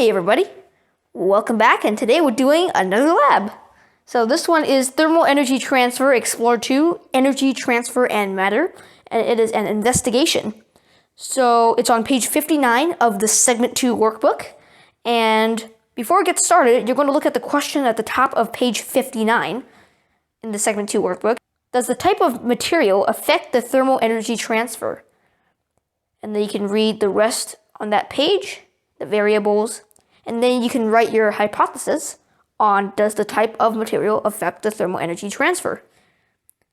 Hey everybody, welcome back, and today we're doing another lab. So this one is Thermal Energy Transfer Explore 2, Energy Transfer and Matter, and it is an investigation. So it's on page 59 of the Segment 2 workbook, and before we get started, you're going to look at the question at the top of page 59 in the Segment 2 workbook. Does the type of material affect the thermal energy transfer? And then you can read the rest on that page, the variables, and then you can write your hypothesis on does the type of material affect the thermal energy transfer.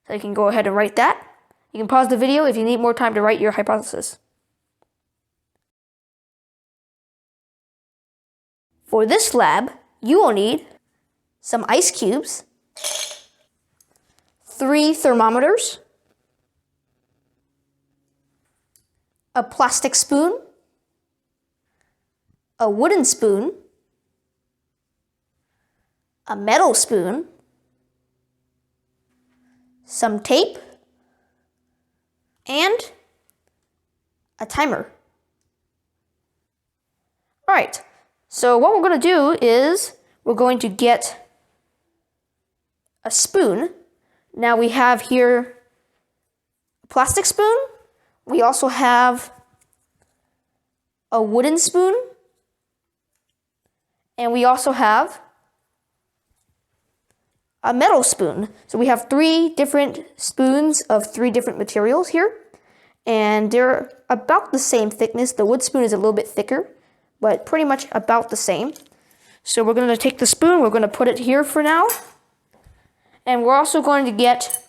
So you can go ahead and write that. You can pause the video if you need more time to write your hypothesis. For this lab, you will need some ice cubes, 3 thermometers, a plastic spoon, a wooden spoon, a metal spoon, some tape, and a timer. All right, so what we're going to do is we're going to get a spoon. Now we have here a plastic spoon. We also have a wooden spoon. And we also have a metal spoon. So we have 3 different spoons of 3 different materials here. And they're about the same thickness. The wood spoon is a little bit thicker, but pretty much about the same. So we're going to take the spoon, we're going to put it here for now. And we're also going to get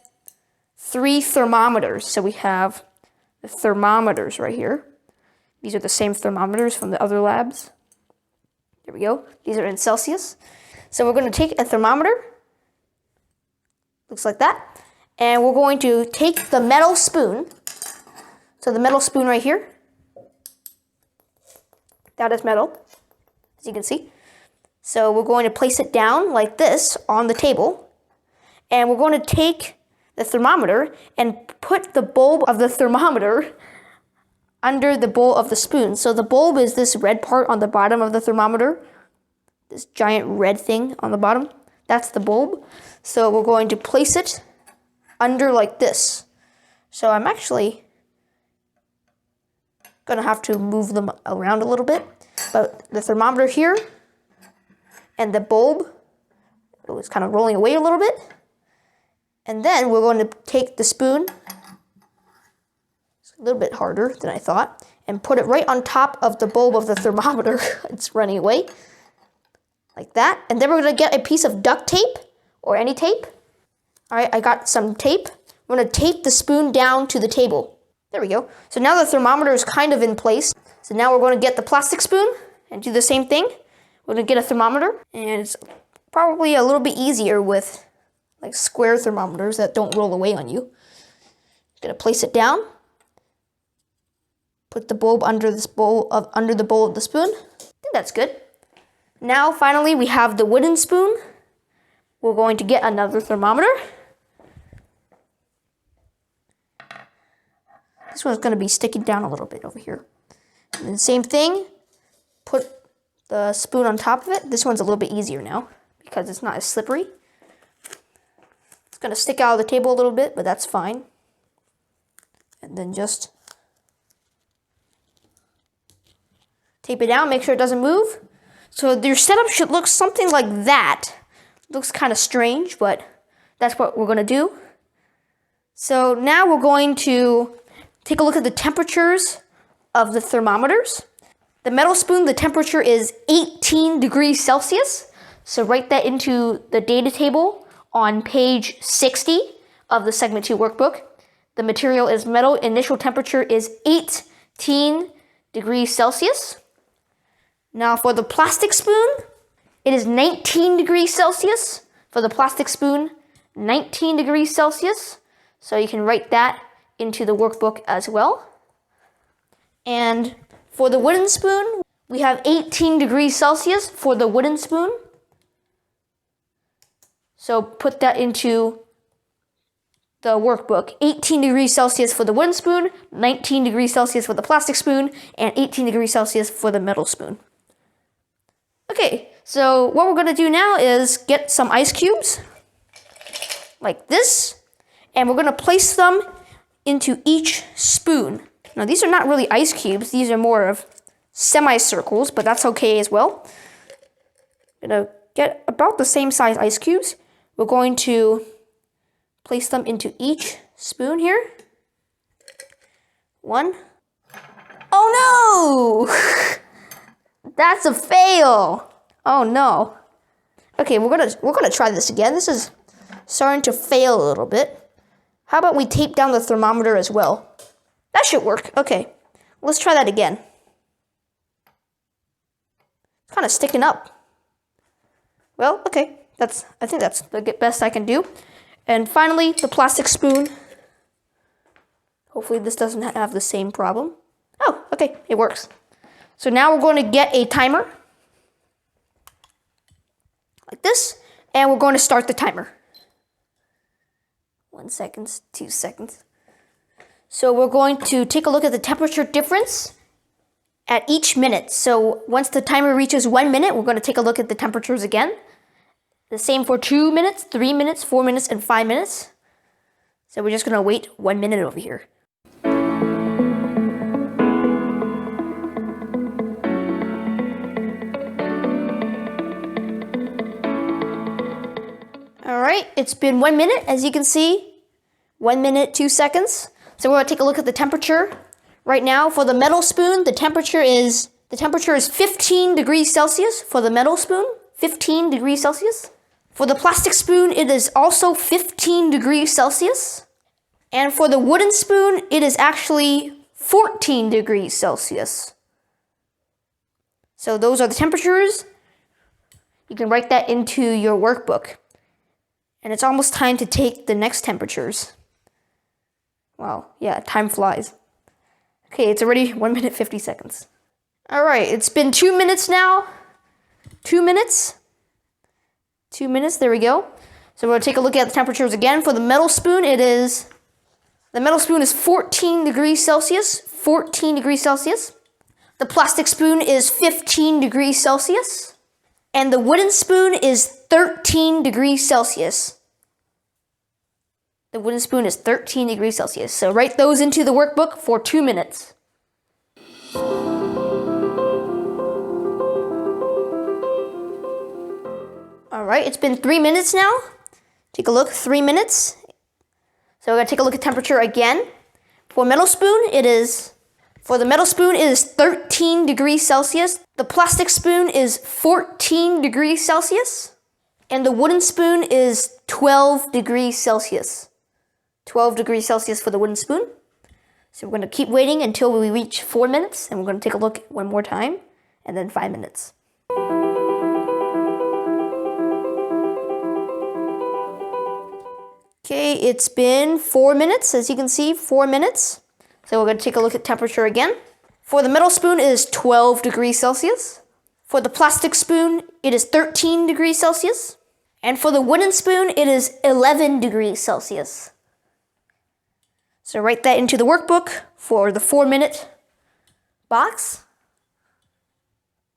3 thermometers. So we have the thermometers right here. These are the same thermometers from the other labs. There we go. These are in Celsius. So we're going to take a thermometer. Looks like that. And we're going to take the metal spoon. So the metal spoon right here. That is metal, as you can see. So we're going to place it down like this on the table. And we're going to take the thermometer and put the bulb of the thermometer under the bowl of the spoon. So the bulb is this red part on the bottom of the thermometer. This giant red thing on the bottom. That's the bulb. So we're going to place it under like this. So I'm actually going to have to move them around a little bit. But the thermometer here and the bulb, it was kind of rolling away a little bit. And then we're going to take the spoon, a little bit harder than I thought, and put it right on top of the bulb of the thermometer. It's running away like that. And then we're going to get a piece of duct tape or any tape. All right, I got some tape. We're going to tape the spoon down to the table. There we go. So now the thermometer is kind of in place. So now we're going to get the plastic spoon and do the same thing. We're going to get a thermometer, and it's probably a little bit easier with like square thermometers that don't roll away on you. Going to place it down. Put the bulb under the bowl of the spoon. I think that's good. Now, finally, we have the wooden spoon. We're going to get another thermometer. This one's going to be sticking down a little bit over here. And then same thing. Put the spoon on top of it. This one's a little bit easier now because it's not as slippery. It's going to stick out of the table a little bit, but that's fine. And then just tape it down, make sure it doesn't move. So your setup should look something like that. Looks kind of strange, but that's what we're going to do. So now we're going to take a look at the temperatures of the thermometers. The metal spoon, the temperature is 18 degrees Celsius. So write that into the data table on page 60 of the Segment 2 workbook. The material is metal. Initial temperature is 18 degrees Celsius. Now for the plastic spoon, it is 19 degrees Celsius. For the plastic spoon, 19 degrees Celsius. So you can write that into the workbook as well. And for the wooden spoon, we have 18 degrees Celsius for the wooden spoon. So put that into the workbook. 18 degrees Celsius for the wooden spoon, 19 degrees Celsius for the plastic spoon, and 18 degrees Celsius for the metal spoon. Okay, so what we're gonna do now is get some ice cubes, like this, and we're gonna place them into each spoon. Now these are not really ice cubes, these are more of semicircles, but that's okay as well. I'm gonna get about the same size ice cubes. We're going to place them into each spoon here. One. Oh no! That's a fail. Oh no. Okay, we're gonna try this again. This is starting to fail a little bit. How about we tape down the thermometer as well? That should work. Okay, let's try that again. It's kind of sticking up. Well, okay, I think that's the best I can do. And finally, the plastic spoon. Hopefully this doesn't have the same problem. Oh, okay, it works. So now we're going to get a timer, like this, and we're going to start the timer. 1 second, 2 seconds. So we're going to take a look at the temperature difference at each minute. So once the timer reaches 1 minute, we're going to take a look at the temperatures again. The same for 2 minutes, 3 minutes, 4 minutes, and 5 minutes. So we're just going to wait 1 minute over here. All right, it's been 1 minute, as you can see. 1 minute, 2 seconds. So we're going to take a look at the temperature. Right now, for the metal spoon, the temperature is 15 degrees Celsius for the metal spoon, 15 degrees Celsius. For the plastic spoon, it is also 15 degrees Celsius. And for the wooden spoon, it is actually 14 degrees Celsius. So those are the temperatures. You can write that into your workbook. And it's almost time to take the next temperatures. Wow, yeah, time flies. Okay, it's already 1 minute, 50 seconds. All right, it's been 2 minutes now. 2 minutes. 2 minutes, there we go. So we're gonna take a look at the temperatures again. For the metal spoon, the metal spoon is 14 degrees Celsius, 14 degrees Celsius. The plastic spoon is 15 degrees Celsius. And the wooden spoon is 13 degrees Celsius. The wooden spoon is 13 degrees Celsius. So write those into the workbook for 2 minutes. All right, it's been 3 minutes now. Take a look, 3 minutes. So we're gonna take a look at temperature again. For the metal spoon, it is 13 degrees Celsius. The plastic spoon is 14 degrees Celsius. And the wooden spoon is 12 degrees Celsius. 12 degrees Celsius for the wooden spoon. So we're gonna keep waiting until we reach 4 minutes, and we're gonna take a look one more time, and then 5 minutes. Okay, it's been 4 minutes, as you can see, 4 minutes. So we're gonna take a look at temperature again. For the metal spoon, it is 12 degrees Celsius. For the plastic spoon, it is 13 degrees Celsius. And for the wooden spoon, it is 11 degrees Celsius. So write that into the workbook for the 4 minute box.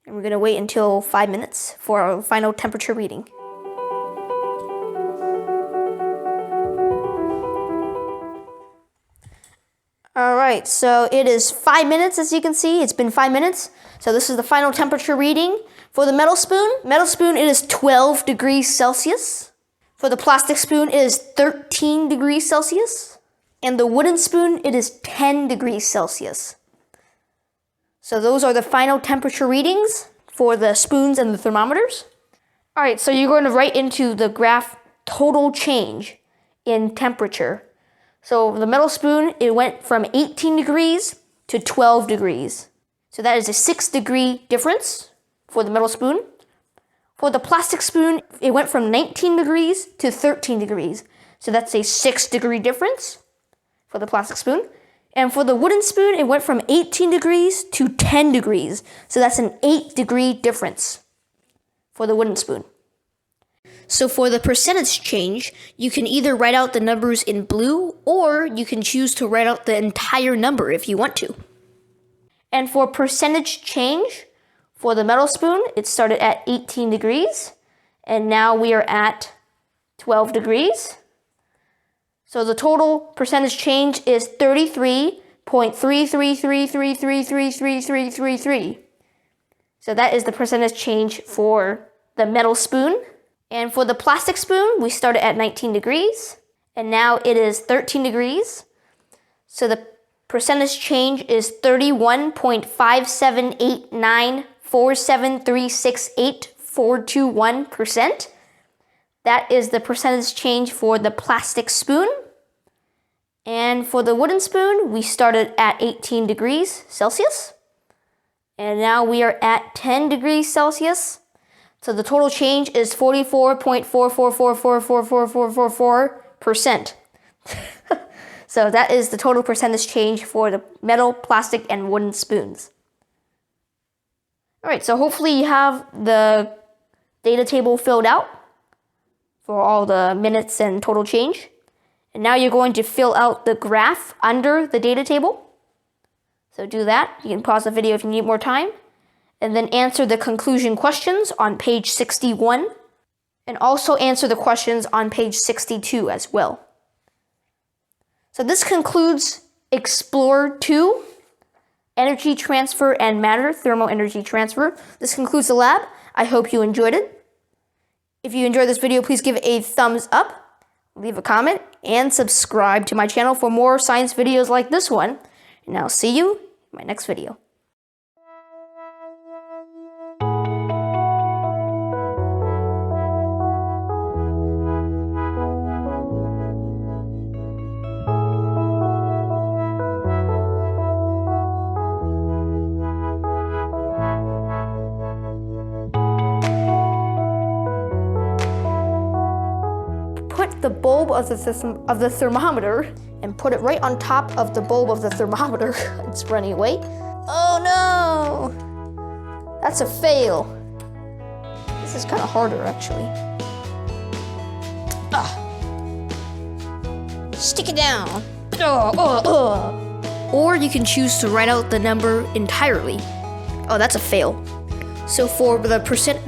And we're gonna wait until 5 minutes for our final temperature reading. All right, so it is 5 minutes, as you can see. It's been 5 minutes. So this is the final temperature reading. For the metal spoon, it is 12 degrees Celsius. For the plastic spoon, it is 13 degrees Celsius. And the wooden spoon, it is 10 degrees Celsius. So those are the final temperature readings for the spoons and the thermometers. All right, so you're going to write into the graph total change in temperature. So the metal spoon, it went from 18 degrees to 12 degrees. So that is a 6 degree difference for the metal spoon. For the plastic spoon, it went from 19 degrees to 13 degrees. So that's a 6 degree difference for the plastic spoon. And for the wooden spoon, it went from 18 degrees to 10 degrees. So that's an 8 degree difference for the wooden spoon. So for the percentage change, you can either write out the numbers in blue, or you can choose to write out the entire number if you want to. And for percentage change, For the metal spoon, it started at 18 degrees, and now we are at 12 degrees. So the total percentage change is 33.3333333333. So that is the percentage change for the metal spoon. And for the plastic spoon, we started at 19 degrees, and now it is 13 degrees. So the percentage change is 31.578947368.421%. That is the percentage change for the plastic spoon. And for the wooden spoon, we started at 18 degrees Celsius. And now we are at 10 degrees Celsius. So the total change is 44.44444444%. So that is the total percentage change for the metal, plastic, and wooden spoons. All right, so hopefully you have the data table filled out for all the minutes and total change. And now you're going to fill out the graph under the data table. So do that. You can pause the video if you need more time. And then answer the conclusion questions on page 61. And also answer the questions on page 62 as well. So this concludes Explore 2, Energy Transfer and Matter, Thermal Energy Transfer. This concludes the lab. I hope you enjoyed it. If you enjoyed this video, please give it a thumbs up, leave a comment, and subscribe to my channel for more science videos like this one. And I'll see you in my next video. Put the bulb of the thermometer and put it right on top of the bulb of the thermometer. It's running away. Oh no! That's a fail. This is kind of harder actually. Stick it down. Or you can choose to write out the number entirely. Oh, that's a fail. So for the percent...